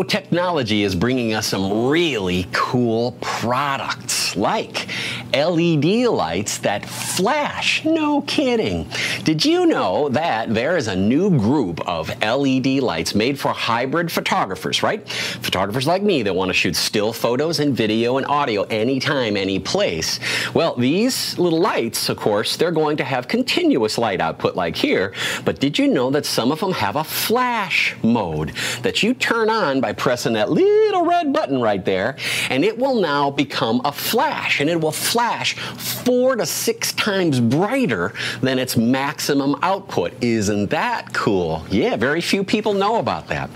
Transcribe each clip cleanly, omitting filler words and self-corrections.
technology is bringing us some really cool products, like LED lights that flash. No kidding. Did you know that there is a new group of LED lights made for hybrid photographers, right? Photographers like me that want to shoot still photos and video and audio anytime, any place. Well, these little lights, of course, they're going to have continuous light output like here, but did you know that some of them have a flash mode that you turn on by pressing that little red button right there, and it will now become a flash, and it will flash 4 to 6 times brighter than its maximum output. Isn't that cool? Yeah, very few people know about that.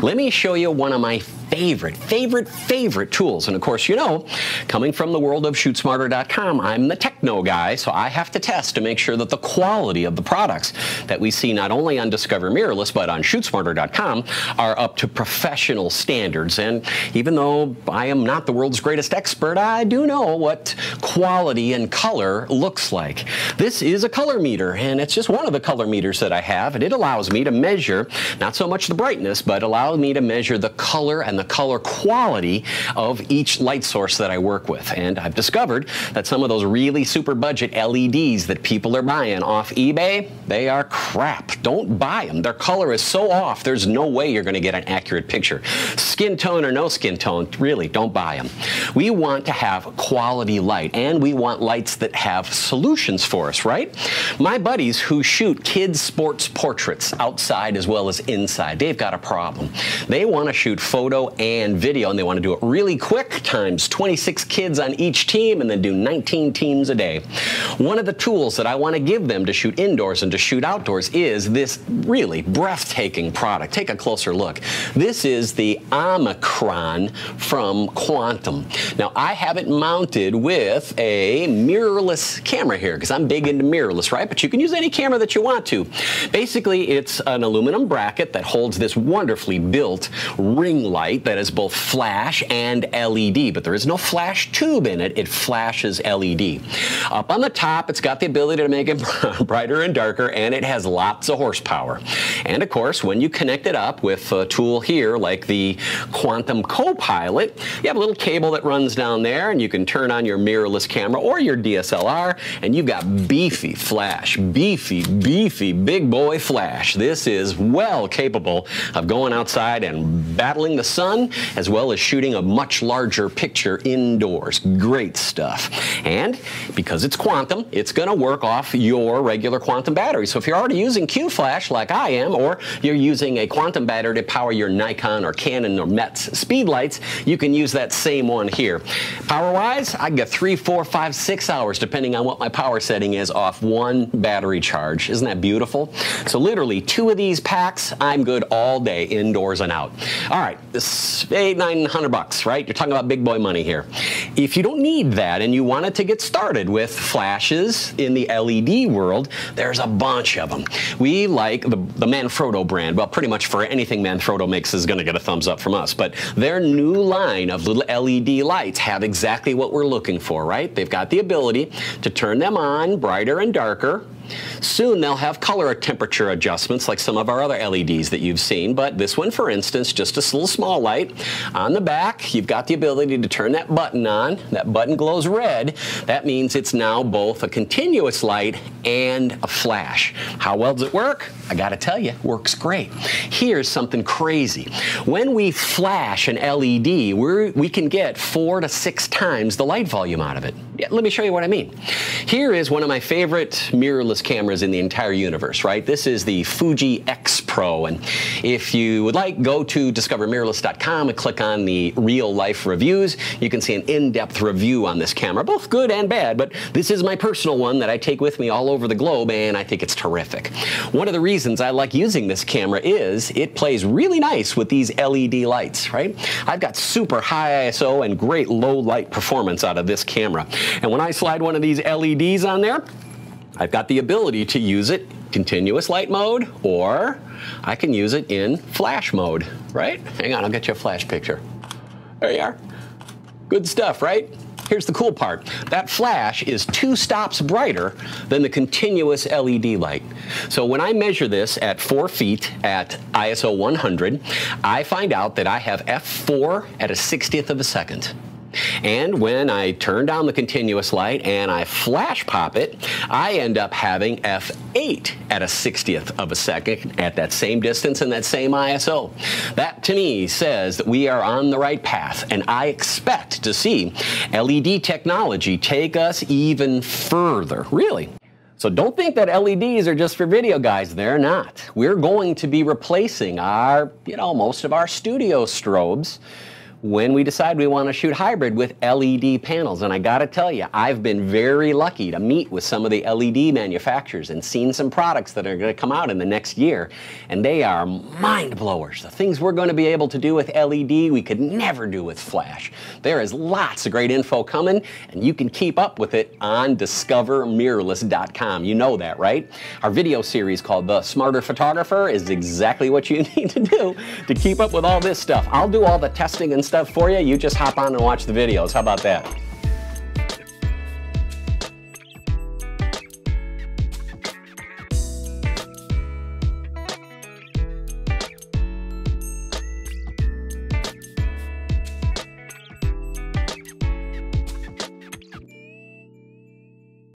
Let me show you one of my favorite tools. And of course, you know, coming from the world of ShootSmarter.com, I'm the techno guy, so I have to test to make sure that the quality of the products that we see not only on Discover Mirrorless, but on ShootSmarter.com are up to professional standards. And even though I am not the world's greatest expert, I do know what quality and color looks like. This is a color meter, and it's just one of the color meters that I have, and it allows me to measure not so much the brightness, but allows me to measure the color and the color quality of each light source that I work with. And I've discovered that some of those really super budget LEDs that people are buying off eBay, they are crap. Don't buy them. Their color is so off, there's no way you're going to get an accurate picture. Skin tone or no skin tone, really, don't buy them. We want to have quality light, and we want lights that have solutions for us, right? My buddies who shoot kids' sports portraits outside as well as inside, they've got a problem. They want to shoot photo and video, and they want to do it really quick, times 26 kids on each team, and then do 19 teams a day. One of the tools that I want to give them to shoot indoors and to shoot outdoors is this really breathtaking product. Take a closer look. This is the Omicron from Quantum. Now, I have it mounted with a mirrorless camera here, because I'm big into mirrorless, right? But you can use any camera that you want to. Basically, it's an aluminum bracket that holds this wonderfully built ring light that is both flash and LED, but there is no flash tube in it. It flashes LED. Up on the top, it's got the ability to make it brighter and darker, and it has lots of horsepower. And of course, when you connect it up with a tool here like the Quantum Copilot, you have a little cable that runs down there, and you can turn on your mirrorless camera or your DSLR, and you've got beefy flash, beefy big boy flash. This is well capable of going outside and battling the sun, as well as shooting a much larger picture indoors. Great stuff. And because it's quantum, it's going to work off your regular quantum battery. So if you're already using Q-Flash like I am, or you're using a quantum battery to power your Nikon or Canon or Metz speed lights, you can use that same one here. Power-wise, I can get 3, 4, 5, 6 hours, depending on what my power setting is, off one battery charge. Isn't that beautiful? So literally 2 of these packs, I'm good all day, indoors and out. All right, this $800-900, right? You're talking about big boy money here. If you don't need that and you wanted to get started with flashes in the LED world, there's a bunch of them. We like the Manfrotto brand. Well, pretty much for anything Manfrotto makes is going to get a thumbs up from us. But their new line of little LED lights have exactly what we're looking for, right? They've got the ability to turn them on brighter and darker. Soon they'll have color temperature adjustments like some of our other LEDs that you've seen, but this one, for instance, just a little small light. On the back, you've got the ability to turn that button on. That button glows red. That means it's now both a continuous light and a flash. How well does it work? I gotta tell you, it works great. Here's something crazy. When we flash an LED, we can get 4 to 6 times the light volume out of it. Yeah, let me show you what I mean. Here is one of my favorite mirrorless cameras in the entire universe, right? This is the Fuji X Pro, and if you would like, go to discovermirrorless.com and click on the real life reviews. You can see an in-depth review on this camera, both good and bad, but this is my personal one that I take with me all over the globe, and I think it's terrific. One of the reasons I like using this camera is it plays really nice with these LED lights, right? I've got super high ISO and great low light performance out of this camera, and when I slide one of these LEDs on there, I've got the ability to use it continuous light mode, or I can use it in flash mode, right? Hang on, I'll get you a flash picture. There you are. Good stuff, right? Here's the cool part. That flash is 2 stops brighter than the continuous LED light. So when I measure this at 4 feet at ISO 100, I find out that I have f4 at a 60th of a second. And when I turn down the continuous light and I flash pop it, I end up having f8 at a 60th of a second at that same distance and that same ISO. That to me says that we are on the right path, and I expect to see LED technology take us even further, really. So don't think that LEDs are just for video, guys. They're not. We're going to be replacing most of our studio strobes when we decide we want to shoot hybrid with LED panels. And I gotta tell you, I've been very lucky to meet with some of the LED manufacturers and seen some products that are gonna come out in the next year, and they are mind blowers. The things we're gonna be able to do with LED, we could never do with flash. There is lots of great info coming, and you can keep up with it on discovermirrorless.com. You know that, right? Our video series called The Smarter Photographer is exactly what you need to do to keep up with all this stuff. I'll do all the testing and stuff for you. You just hop on and watch the videos. How about that?